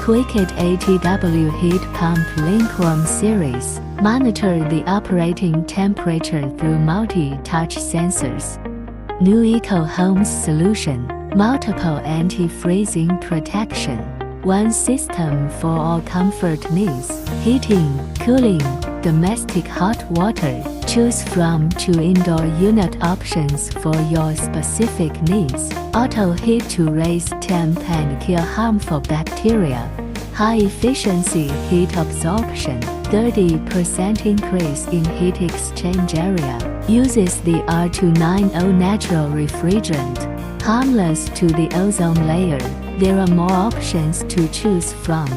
KWIKOT ATW heat pump LinkWarm series. Monitor the operating temperature through multi-touch sensors. New eco-homes solution. Multiple anti-freezing protection. One system for all comfort needs. Heating, cooling, domestic hot water. Choose from 2 indoor unit options for your specific needs. Auto heat to raise temp and kill harmful bacteria. High efficiency heat absorption. 30% increase in heat exchange area. Uses the R290 natural refrigerant. Harmless to the ozone layer. There are more options to choose from.